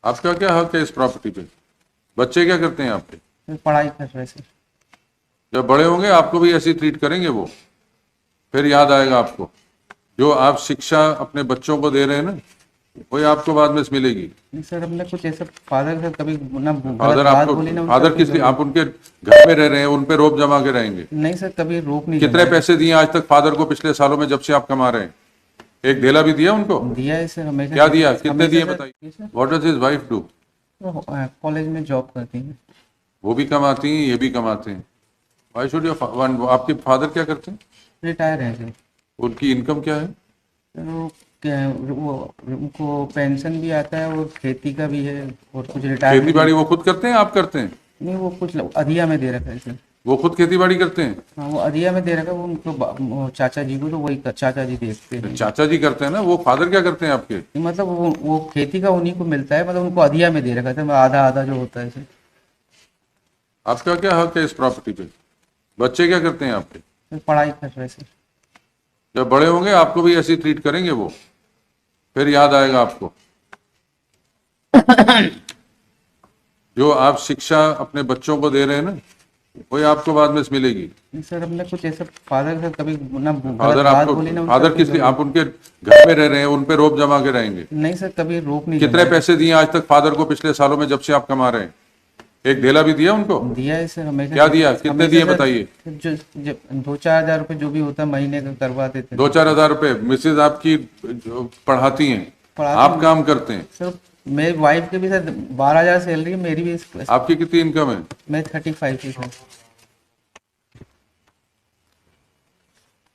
आपका क्या हक है इस प्रॉपर्टी पे? बच्चे क्या करते हैं आपके? पढ़ाई कर रहे सर। जब बड़े होंगे आपको भी ऐसी ट्रीट करेंगे वो, फिर याद आएगा आपको। जो आप शिक्षा अपने बच्चों को दे रहे हैं ना, वही आपको बाद में मिलेगी। नहीं सर, हमने कुछ ऐसा फादर सर कभी ना फादर गलत बात आपको, बोली ना फादर किस लिए? आप उनके घर में रह रहे हैं, उन पे रोप जमा के रहेंगे? नहीं सर, कभी रोक नहीं कितने पैसे दिए आज तक फादर को पिछले सालों में जब से आप कमा रहे हैं? एक ढेला भी दिया उनको? दिया है सर हमेशा। क्या दिया? कितने हमेशा दिए सर, बताइए। What does his wife do? वो कॉलेज में जॉब करती है। वो भी कमाती हैं, ये भी कमाते हैं। Why should you? आपके फादर क्या करते हैं? रिटायर है सर। उनकी इनकम क्या है? सर वो उनको पेंशन भी आता है और खेती का भी है और कुछ रिटायर। खेती बाड़ी वो खुद करते हैं, आप करते हैं? नहीं, वो कुछ अधिया में दे रखा है सर। वो खुद खेती बाड़ी करते हैं? हाँ, वो अधिया में दे रखा है। वो उनको वो चाचा जी को, तो वही चाचा जी देखते हैं। चाचा जी करते हैं ना। वो फादर क्या करते हैं आपके? नहीं, मतलब वो खेती का उन्हीं को मिलता है, मतलब उनको अधिया में दे रखा है सर, आधा आधा जो होता है सर। आपका क्या हक है इस प्रॉपर्टी पे? बच्चे क्या करते हैं आपके? सर पढ़ाई कर रहे सर। जब बड़े होंगे आपको भी ऐसी ट्रीट करेंगे वो, फिर याद आएगा आपको। जो आप शिक्षा अपने बच्चों को दे रहे हैं ना, वही आपको बाद में मिलेगी। नहीं सर, हमने कुछ ऐसा फादर सर कभी ना गलत फादर बात आपको, बोली ना फादर किस लिए? आप उनके घर में रह रहे हैं, उन पे रोप जमा के रहेंगे? नहीं सर, कभी रोक नहीं कितने पैसे दिए आज तक फादर को पिछले सालों में जब से आप कमा रहे हैं? एक ढेला भी दिया उनको? दिया है सर हमेशा। क्या दिया? कितने हमेशा दिए सर, बताइए। जो 2-4 हज़ार रुपये जो भी होता है महीने का करवा देते हैं। 2-4 हजार रुपए मिसेज आपकी जो पढ़ाती हैं, आप काम करते हैं? सर मेरी वाइफ के भी सर 12,000 सैलरी है, मेरी भी आपकी कितनी इनकम है? मैं 35 की सर।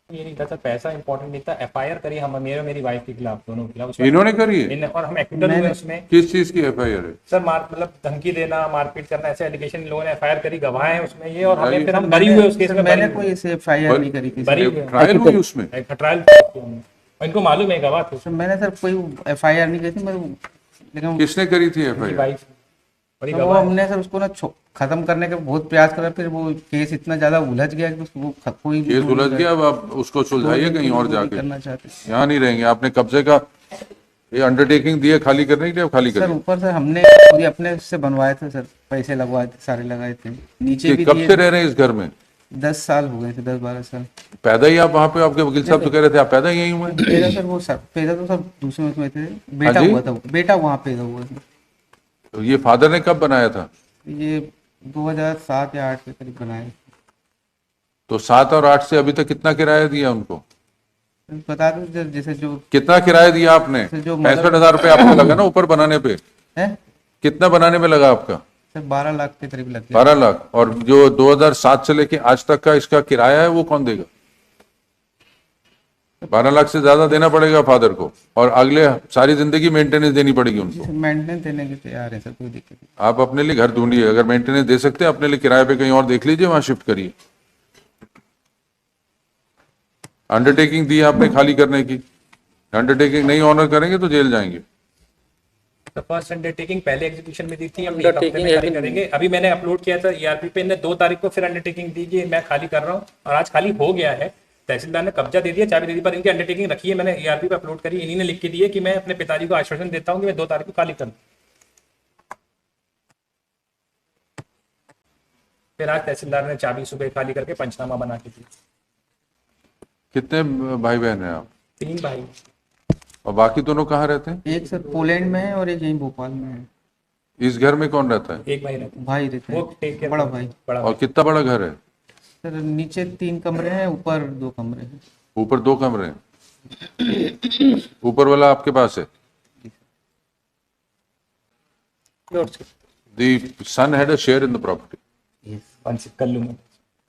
ये नहीं था सर, पैसा इंपॉर्टेंट नहीं था। एफआईआर करी हम, मेरे और मेरी वाइफ के खिलाफ, दोनों के खिलाफ। इन्होंने करी है? और हम एक्विटल हुए उसमें। किस चीज की एफआईआर है? सर मतलब धमकी देना, मारपीट करना, ऐसे एलिगेशन इन लोगों ने एफआईआर करी, गवाह हैं उसमें ये, और हमें फिर हम बरी हुए उस केस में। मैंने कोई ऐसे FIR नहीं करी थी सर। बरी हुए, ट्रायल हुई उसमें? ट्रायल इनको मालूम है, गवाह थे। सर मैंने सर कोई FIR नहीं करी थी, लेकिन किसने करी थी एफआईआर? वाइफ बड़ी तो वो गवाह है। हमने सर उसको ना खत्म करने का बहुत प्रयास करा, फिर वो केस इतना ज्यादा उलझ गया कि वो कोई केस उलझ गया। अब आप उसको सुलझाइए कहीं और जाके, करना चाहते यहाँ नहीं रहेंगे। आपने कब्जे का ये अंडरटेकिंग दिए खाली करने के लिए, अब खाली सर। करिए। ऊपर से हमने खुद ही अपने से बनवाए थे सर, पैसे लगवाए थे, सारे लगाए थे, नीचे भी कब दिए। से रह रहे हैं इस घर में? 10 साल हो गए थे, 10-12 साल। पैदा ही आप वहाँ पे? आपके वकील साहब तो कह रहे थे आप पैदा ही यहीं हुए। पैदा सर वो सर पैदा तो सर दूसरे उसमें थे, बेटा हाँ जी? हुआ था, बेटा वहाँ पैदा हुआ था। तो ये फादर ने कब बनाया था? ये 2007 या 8 के करीब बनाए। तो 7 और 8 से अभी तक कितना किराया दिया उनको? बता दो सर, जैसे जो कितना किराया दिया आपने? जो 65,000 रुपये आपको लगा ना ऊपर बनाने पे? है कितना बनाने में लगा आपका? सर 12 लाख के करीब लग गया। 12 लाख। और जो 2007 से लेके आज तक का इसका किराया है वो कौन देगा? 12 लाख से ज्यादा देना पड़ेगा फादर को, और अगले सारी जिंदगी मेंटेनेंस देनी पड़ेगी उनको। मेंटेनेंस देने के तैयार है सर, कोई दिक्कत नहीं। आप अपने लिए घर ढूंढिए, अगर मेंटेनेंस दे सकते हैं अपने लिए किराए पे कहीं और देख लीजिए, वहां शिफ्ट करिए। अंडरटेकिंग दी आपने खाली करने की, अंडरटेकिंग नहीं ऑनर करेंगे तो जेल जाएंगे। तो फर्स्ट अंडरटेकिंग पहले एग्जीक्यूशन में दी थी, हम 1 हफ्ते में खाली करेंगे। अभी मैंने अपलोड किया था ERP पे, इन्हें 2 तारीख को फिर अंडरटेकिंग दी कि मैं खाली कर रहा हूँ, और आज खाली हो गया है। तहसीलदार ने कब्जा दे दिया, चाबी दे दी, पर इनकी अंडरटेकिंग रखी है, मैंने ERP पे अपलोड करी। इन्हीं ने लिख के दी है कि मैं अपने पिताजी को आश्वासन देता हूँ कि मैं 2 तारीख को खाली करूँ। फिर आज तहसीलदार ने चाबी सुबह खाली करके पंचनामा बना के दी। कितने भाई बहन हैं आप? 3 भाई। और बाकी दोनों कहाँ रहते हैं? एक सर पोलैंड में है और एक यहीं भोपाल में है। इस घर में कौन रहता है? एक भाई रहता भाई रहते है, हैं, वो टेक केयर बड़ा भाई। बड़ा और कितना बड़ा घर है? सर नीचे 3 कमरे हैं, ऊपर 2 कमरे हैं। ऊपर 2 कमरे हैं। ऊपर वाला आपके पास है? The son had a share in the property. Yes. Kullu में।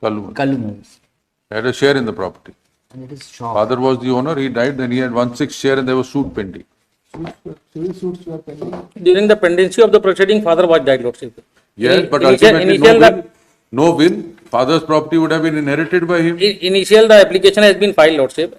Kallu had a share in the property. And it is shop. Father was the owner. He died. Then he had 1/6 share, and there was suit pending. Civil suits were pending. During the pendency of the proceeding, father was died, Lordship. Yes, but Initial- ultimately initial no will. Father's property would have been inherited by him. Initial the application has been filed, Lordship,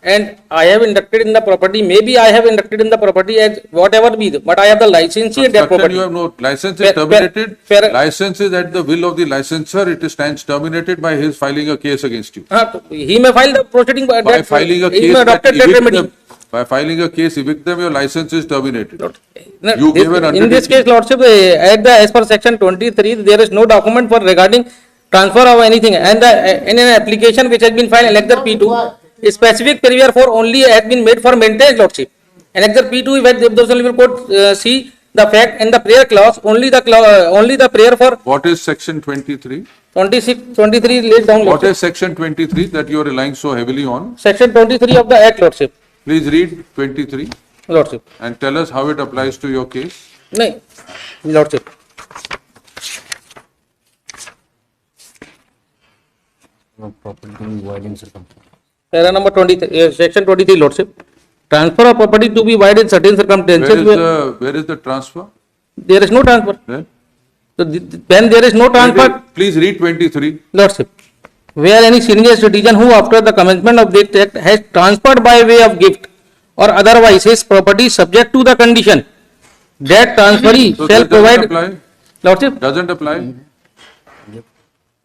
and I have inducted in the property. Maybe I have inducted in the property as whatever be, but I have the licensee at that Construction, property. you have no license is Fair- terminated. fair- License is at the will of the licensor. It stands terminated by his filing a case against you. He may file the proceeding By filing a he case may that adopted that evicts remedy. By filing a case, evict them, your license is terminated. No, You gave an in this undertaking. case, Lordship, as per section 23, there is no document for regarding transfer of anything, and in an application which has been filed, Annexure P2, a specific prayer for only has been made for maintenance, Lordship. Annexure P2, where the Civil Court see the fact and the prayer clause, only the prayer for What is section 23? 23 laid down, What Lordship. is section 23 that you are relying so heavily on? Section 23 of the Act, Lordship. Please read 23 Lordship. and tell us how it applies to your case. No, Lordship. Para number 23, section 23, Lordship. Transfer of property to be void in certain circumstances. Where is the transfer? There is no transfer. There? So when there is no transfer, Please read 23. Lordship, where any senior citizen who after the commencement of this act has transferred by way of gift or otherwise his property subject to the condition that transferee So shall this doesn't provide, apply? Lordship, Doesn't apply?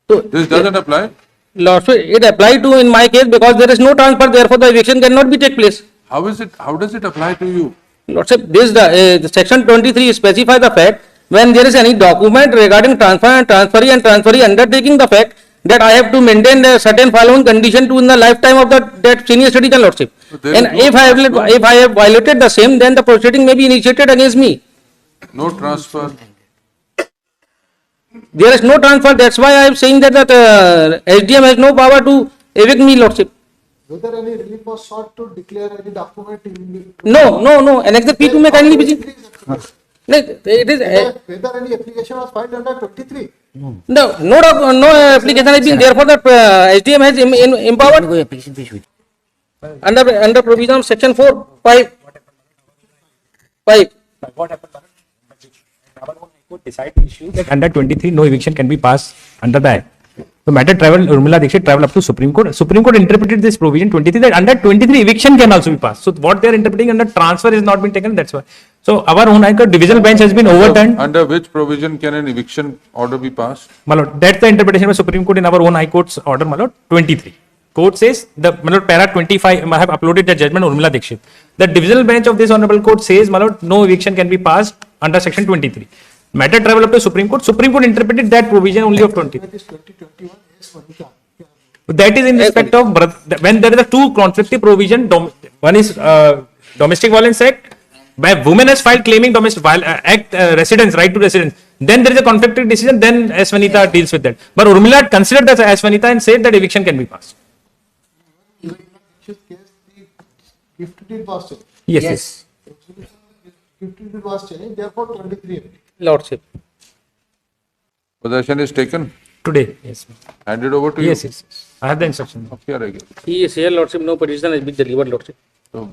so This doesn't apply? Lordship, it applied to in my case because there is no transfer, therefore the eviction cannot be take place. How is it? How does it apply to you? Lordship, this the section 23 specify the fact when there is any document regarding transfer and transferee undertaking the fact that I have to maintain a certain following condition to in the lifetime of that senior citizen, Lordship. there And is no if I have violated the same, then the proceeding may be initiated against me. No transfer. There is no transfer. That's why I am saying that SDM has no power to evict me, Lordship. Whether any relief was sought to declare any document in No. Annexure P2 may kindly be. No, it is. whether any application was filed under 23. No application has been. Therefore, the SDM has empowered under provision of section 4, 5. What happened? Our own High Court decided to issue that under 23 no eviction can be passed under the Act. The matter traveled, Urmila Dixit traveled up to Supreme Court. Supreme Court interpreted this provision 23 that under 23 eviction can also be passed. So what they are interpreting under transfer is not been taken. That's why. So our own High Court divisional bench has been overturned. Under which provision can an eviction order be passed? Malot, that's the interpretation of Supreme Court in our own High Court's order, Malot, 23. Court says, Malot, para 25, I have uploaded the judgment, Urmila Dixit. The divisional bench of this honorable court says, Malot, no eviction can be passed under section 23. Matter travel up to Supreme Court. Supreme Court interpreted that provision only of 20. That is 2021 S Vanita. That is in respect of when there is a two conflicting provision. One is Domestic Violence Act, where women has filed claiming domestic act residence, right to residence. Then there is a conflicting decision. Then S Vanita deals with that. But Urmila considered that as Vanita and said that eviction can be passed. Even in this case, the gift deed was changed. Yes. Gift deed was changed, therefore 23 MD. Lordship. Possession is taken, Today. Yes. handed over to Yes. you. Yes. I have the instruction. अब क्या रह गया? He is here, Lordship. No petition has been delivered, Lordship. तो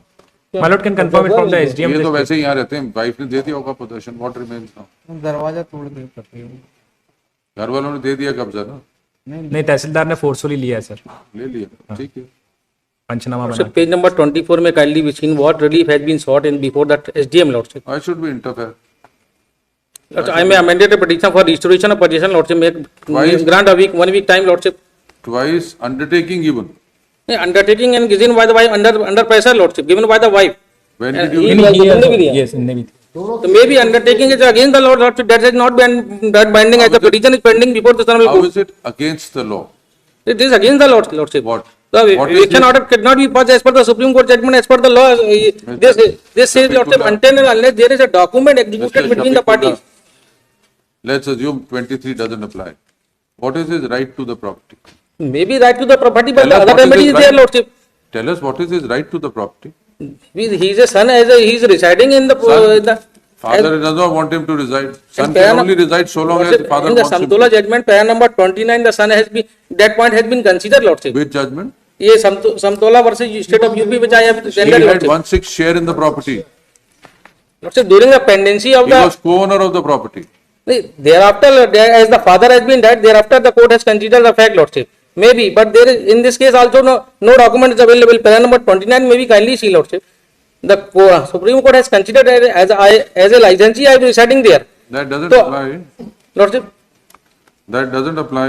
My lord can confirm it from the SDM. ये तो list. वैसे ही यहाँ रहते हैं. वाइफ ने दे दिया होगा पोजेशन. What remains now? दरवाजा तोड़ के करते हो। घर वालों ने दे दिया कब्जा ना, नहीं तहसीलदार ने फोर्सफुली लिया है सर. ले लिया. ठीक है. पंचनामा So बना. page number 24 में kindly be seen what relief has been sought in before that SDM, Lordship. I should be interfere. I may amended a petition for restoration of possession, Lordship. Twice. Grant a week, 1 week time, Lordship. Twice undertaking given. Undertaking and given by the wife under pressure, Lordship, given by the wife. When And did he you? was given the video. Yes, in Navy. So maybe undertaking is against the law, Lordship. That has not been that binding as the petition is pending before the Honorable How Court. is it against the law? It is against the law, Lordship. What? The What is eviction this? order cannot be passed as per the Supreme Court judgment, as per the law. This says, Lordship, Shafiqullah. until and unless there is a document Mr. executed between the Shafiqullah, parties. let's assume 23 doesn't apply. What is his right to the property? Maybe right to the property, but Tell the us other what is remedy his is there, right. Lordship. Tell us what is his right to the property? He is a son, he is residing in the. Son. Father does not want him to reside. Son para can only reside so long as Lordship, father in the wants him Samtola to. judgment, para number 29, the son has been, that point has been considered, Lordship. Which judgment? ये Samtola versus state of UP, which I have He tendered, had Lordship. 1/6 share in the property. Lordship, during the pendency of He was the, co-owner of the property. thereafter, as the father has been dead, thereafter the court has considered the fact, Lordship. Maybe, but there is, in this case also no document is available. Para number 29 may be kindly see, Lordship. The Supreme Court has considered as a licensee, I am residing there. That doesn't So- apply. Lordship, That doesn't apply.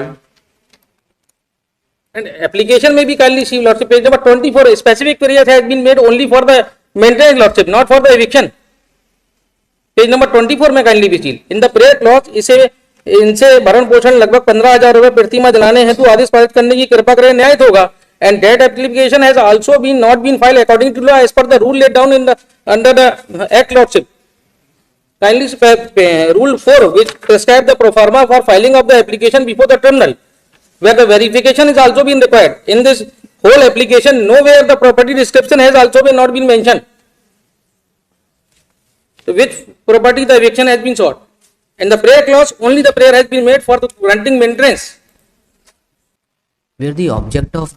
and application may be kindly see, Lordship. Page number 24, a specific prayer has been made only for the maintenance lordship, not for the eviction. Page number 24 में kindly vigil in the prayer clause इनसे भरण पोषण लगभग 15,000 रुपए प्रतिमाह दिलाने हेतु आदेश पारित करने की कृपा करें, न्यायित होगा. And that application has also been not been file according to law as per the rule laid down in the under the act lordship. Kindly rule 4 which prescribe the pro forma for filing of the application before the tribunal where the verification is also been required. In this whole application nowhere the property description has also been not been mentioned. So which property the eviction has been sought. In the prayer clause only the prayer has been made for the granting maintenance. Where the object of